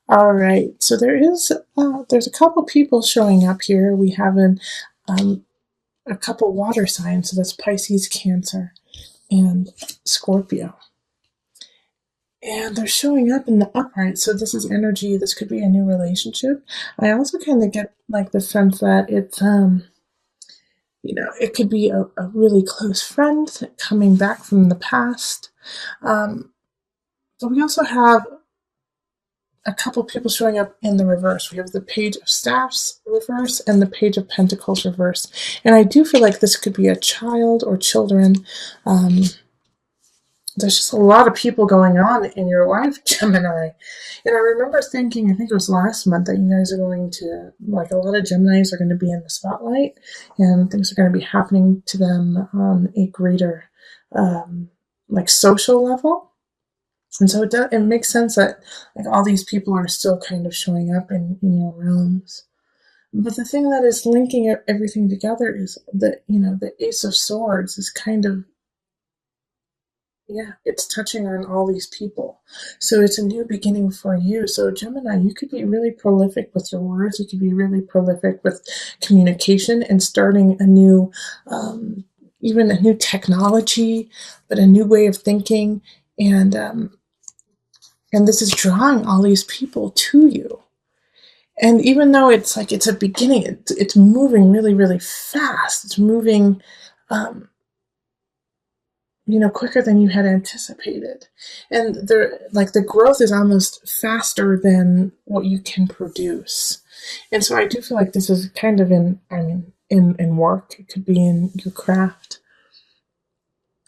All right. So there's a couple people showing up here. We have um, a couple water signs. So that's Pisces, Cancer, and Scorpio. And they're showing up in the upright. So this is energy. This could be a new relationship. I also kind of get like the sense that it could be a really close friend coming back from the past. Um, but we also have a couple people showing up in the reverse. We have the Page of Staffs reverse and the Page of Pentacles reverse. And I do feel like this could be a child or children. Um, there's just a lot of people going on in your life, Gemini. And I remember thinking, I think it was last month, that you guys are going to, like, a lot of Geminis are going to be in the spotlight and things are going to be happening to them on a greater, like, social level. And so it makes sense that like all these people are still kind of showing up in your realms. But the thing that is linking everything together is that, the Ace of Swords is kind of, yeah, it's touching on all these people. So it's a new beginning for you. So Gemini, you could be really prolific with your words. You could be really prolific with communication and starting a new, even a new technology, but a new way of thinking. And this is drawing all these people to you. And even though it's like it's a beginning, it's moving really, really fast. It's moving, um, quicker than you had anticipated. And the growth is almost faster than what you can produce. And so I do feel like this is kind of in work. It could be in your craft.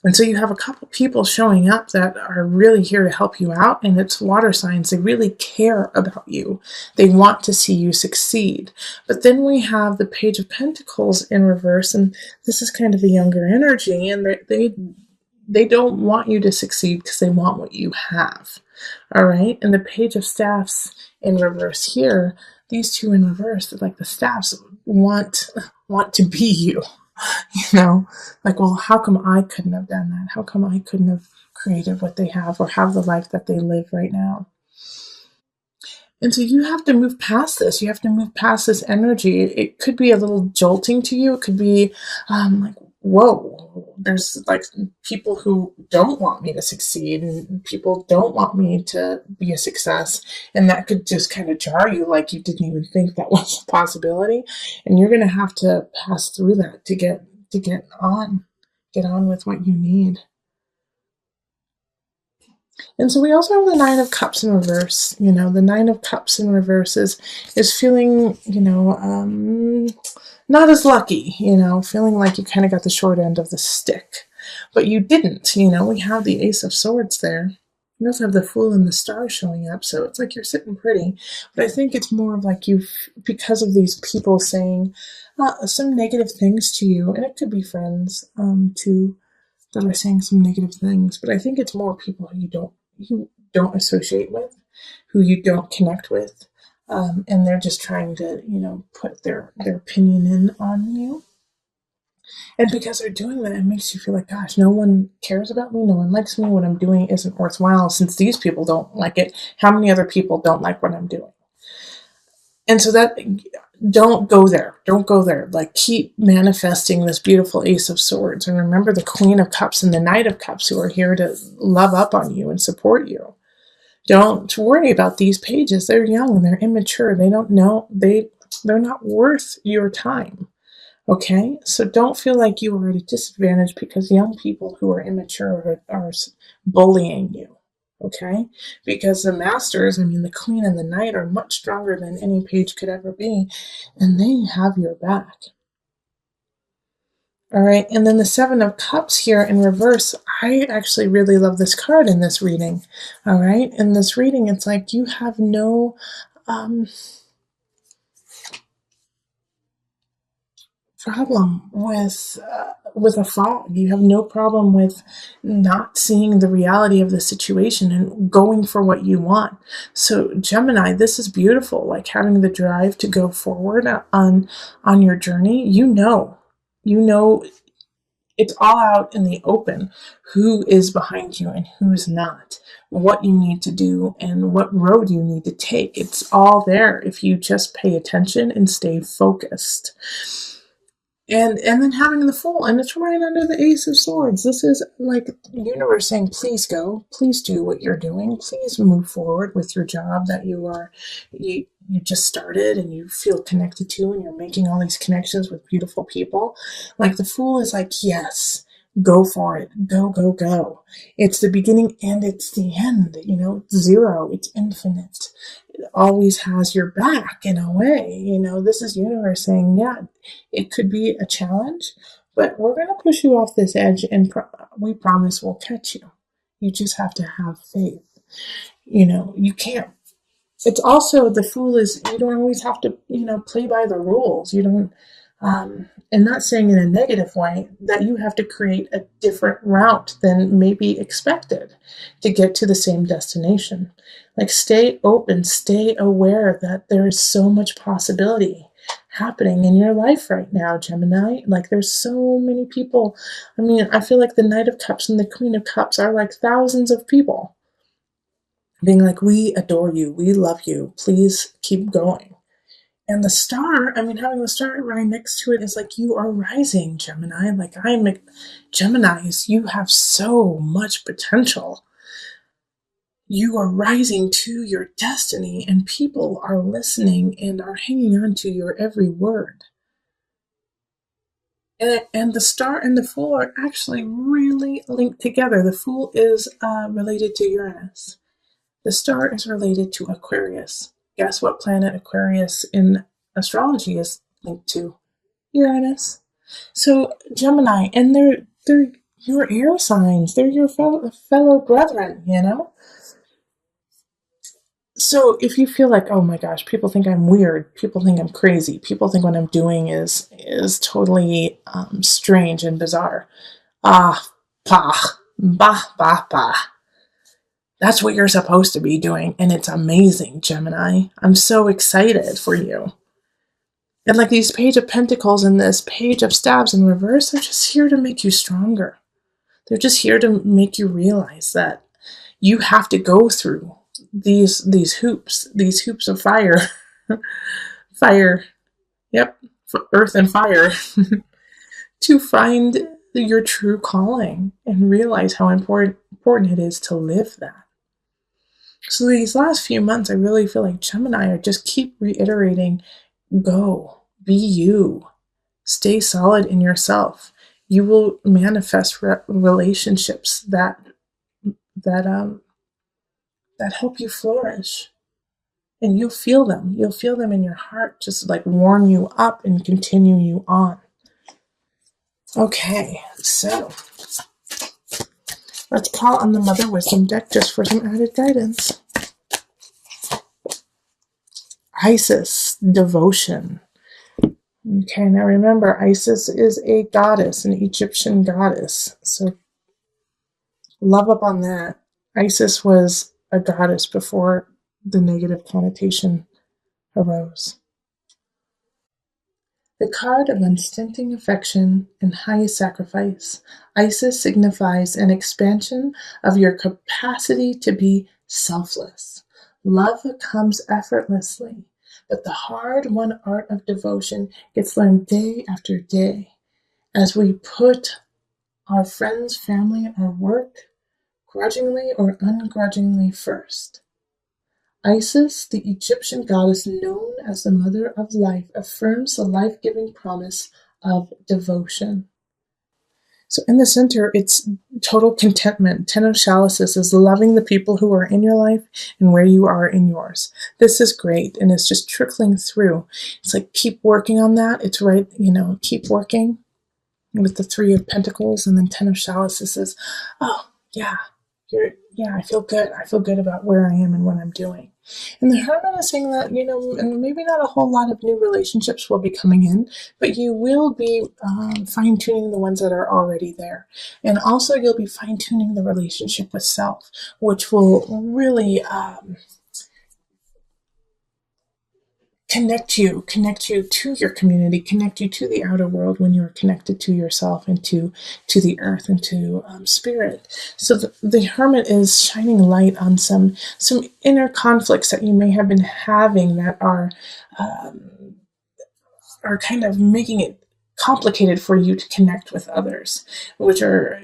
And so you have a couple people showing up that are really here to help you out, and it's water signs. They really care about you. They want to see you succeed. But then we have the Page of Pentacles in reverse, and this is kind of the younger energy, and they don't want you to succeed because they want what you have. All right? And the Page of Staffs in reverse here, these two in reverse, like the staffs want to be you. Like, well, how come I couldn't have done that? How come I couldn't have created what they have or have the life that they live right now? And so you have to move past this. You have to move past this energy. It could be a little jolting to you. It could be like, whoa, there's like people who don't want me to succeed and people don't want me to be a success. And that could just kind of jar you, like you didn't even think that was a possibility. And you're going to have to pass through that to get on with what you need. And so we also have the Nine of Cups in reverse. The Nine of Cups in reverse is feeling, not as lucky, feeling like you kind of got the short end of the stick. But you didn't, we have the Ace of Swords there. We also have the Fool and the Star showing up, so it's like you're sitting pretty. But I think it's more of like because of these people saying some negative things to you, and it could be friends too, that are saying some negative things. But I think it's more people who you don't associate with, who you don't connect with, and they're just trying to put their opinion in on you. And because they're doing that, it makes you feel like, gosh, no one cares about me. No one likes me. What I'm doing isn't worthwhile. Since these people don't like it, how many other people don't like what I'm doing? And so don't go there. Don't go there. Like, keep manifesting this beautiful Ace of Swords. And remember the Queen of Cups and the Knight of Cups, who are here to love up on you and support you. Don't worry about these pages. They're young. They're immature. They don't know. They're not worth your time. Okay? So don't feel like you are at a disadvantage because young people who are immature are bullying you. Okay? Because the masters, the queen and the knight, are much stronger than any page could ever be, and they have your back. All right, and then the Seven of Cups here in reverse, I actually really love this card in this reading. All right, in this reading, it's like you have no problem with a fog. You have no problem with not seeing the reality of the situation and going for what you want. So Gemini, this is beautiful. Like, having the drive to go forward on your journey. You know It's all out in the open, who is behind you and who's not, what you need to do and what road you need to take. It's all there if you just pay attention and stay focused. And then having the Fool, and it's right under the Ace of Swords. This is like the universe saying, please go, please do what you're doing, please move forward with your job that you just started and you feel connected to, and you're making all these connections with beautiful people. Like the Fool is like, yes, go for it, go, go, go. It's the beginning and it's the end. It's zero, it's infinite. It always has your back in a way. This is universe saying, yeah, it could be a challenge, but we're going to push you off this edge, and we promise we'll catch you. You just have to have faith. You can't. It's also, the Fool is, you don't always have to, play by the rules. You don't, and not saying in a negative way, that you have to create a different route than maybe expected to get to the same destination. Like, stay open, stay aware that there is so much possibility happening in your life right now, Gemini. Like, there's so many people. I mean, I feel like the Knight of Cups and the Queen of Cups are like thousands of people being like, we adore you, we love you, please keep going. And the star, I mean, having the star right next to it is like, you are rising, Gemini. Like, Geminis, you have so much potential. You are rising to your destiny, and people are listening and are hanging on to your every word. And the star and the Fool are actually really linked together. The Fool is related to Uranus. The star is related to Aquarius. Guess what planet Aquarius in astrology is linked to? Uranus. So Gemini, and they're your air signs. They're your fellow brethren. So if you feel like, oh my gosh, people think I'm weird, people think I'm crazy, people think what I'm doing is totally strange and bizarre. Ah, pah, bah, bah, bah. That's what you're supposed to be doing, and it's amazing, Gemini. I'm so excited for you. And like these Page of Pentacles and this Page of Stabs in reverse, they're just here to make you stronger. They're just here to make you realize that you have to go through these hoops of fire. Fire. Yep. Earth and fire. To find your true calling and realize how important it is to live that. So these last few months, I really feel like Gemini are just keep reiterating, go, be you, stay solid in yourself. You will manifest relationships that help you flourish. And you'll feel them. You'll feel them in your heart, just like warm you up and continue you on. Okay, so let's call on the Mother Wisdom deck just for some added guidance. Isis, devotion. Okay, now remember, Isis is a goddess, an Egyptian goddess. So love up on that. Isis was a goddess before the negative connotation arose. The card of unstinting affection and highest sacrifice. Isis signifies an expansion of your capacity to be selfless. Love comes effortlessly, but the hard-won art of devotion gets learned day after day as we put our friends, family, our work, grudgingly or ungrudgingly first. Isis, the Egyptian goddess known as the Mother of Life, affirms the life-giving promise of devotion. So in the center, it's total contentment. Ten of Chalices is loving the people who are in your life and where you are in yours. This is great, and it's just trickling through. It's like, keep working on that. It's right, keep working. With the Three of Pentacles and then Ten of Chalices is, oh, yeah, I feel good. I feel good about where I am and what I'm doing. And the Hermit is saying that, and maybe not a whole lot of new relationships will be coming in, but you will be fine-tuning the ones that are already there. And also you'll be fine-tuning the relationship with self, which will really connect you to your community, connect you to the outer world when you're connected to yourself and to the earth and to spirit. So the hermit is shining light on some inner conflicts that you may have been having that are kind of making it complicated for you to connect with others, which are,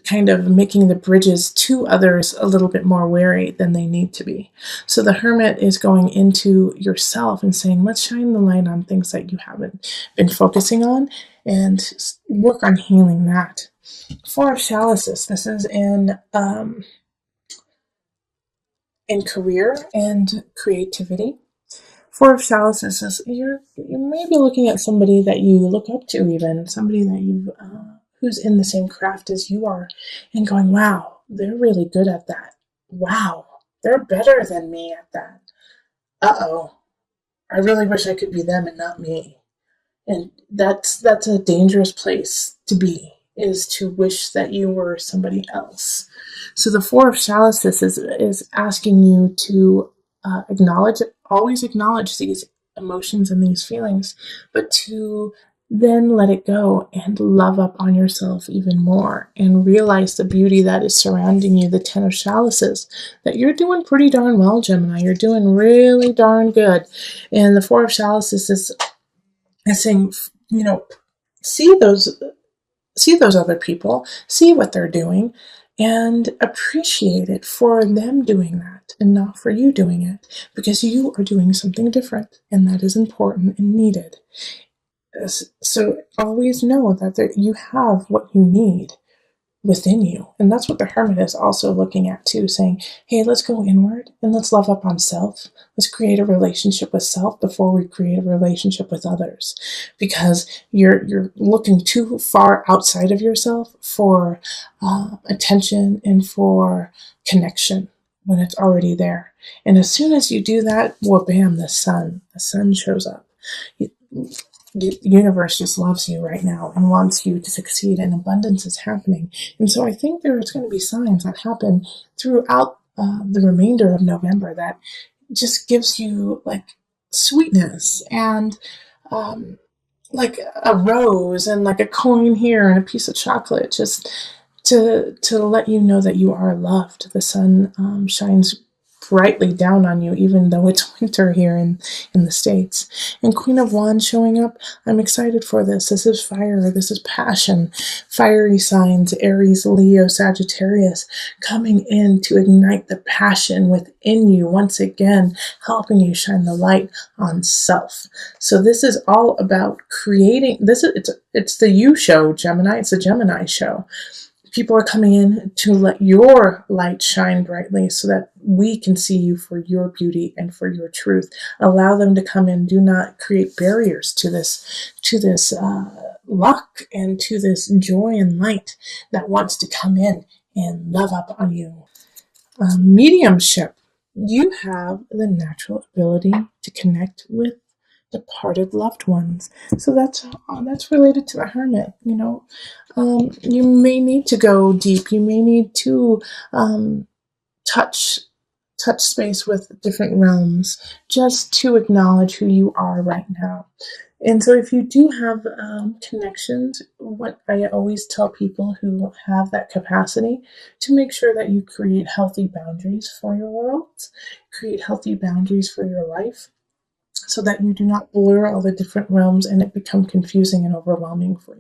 kind of making the bridges to others a little bit more wary than they need to be. So the hermit is going into yourself and saying, let's shine the light on things that you haven't been focusing on and work on healing that. Four of Chalices, this is in career and creativity. Four of Chalices is you may be looking at somebody that you look up to, even somebody that you who's in the same craft as you are, and going, "Wow, they're really good at that. Wow, they're better than me at that. Uh-oh, I really wish I could be them and not me." And that's a dangerous place to be, is to wish that you were somebody else. So the Four of Chalices is asking you to always acknowledge these emotions and these feelings, but to then let it go and love up on yourself even more and realize the beauty that is surrounding you. The Ten of Chalices, that you're doing pretty darn well, Gemini. You're doing really darn good. And the Four of Chalices is saying, see those other people, see what they're doing, and appreciate it for them doing that and not for you doing it, because you are doing something different, and that is important and needed. So always know that you have what you need within you. And that's what the hermit is also looking at too, saying, hey, let's go inward and let's love up on self. Let's create a relationship with self before we create a relationship with others, because you're looking too far outside of yourself for attention and for connection when it's already there. And as soon as you do that, well, bam, the sun shows up. The universe just loves you right now and wants you to succeed, and abundance is happening. And so I think there's going to be signs that happen throughout the remainder of November that just gives you like sweetness and like a rose and like a coin here and a piece of chocolate, just to let you know that you are loved. The sun shines brightly down on you, even though it's winter here in the States. And Queen of Wands showing up, I'm excited for this. This is fire. This is passion. Fiery signs, Aries, Leo, Sagittarius, coming in to ignite the passion within you, once again, helping you shine the light on self. So this is all about creating, it's the you show, Gemini. It's a Gemini show. People are coming in to let your light shine brightly so that we can see you for your beauty and for your truth. Allow them to come in. Do not create barriers to this luck and to this joy and light that wants to come in and love up on you. Mediumship. You have the natural ability to connect with departed loved ones. So that's related to the hermit. You may need to go deep. You may need to touch space with different realms just to acknowledge who you are right now. And so if you do have connections, what I always tell people who have that capacity, to make sure that you create healthy boundaries for your world, create healthy boundaries for your life, so that you do not blur all the different realms and it become confusing and overwhelming for you.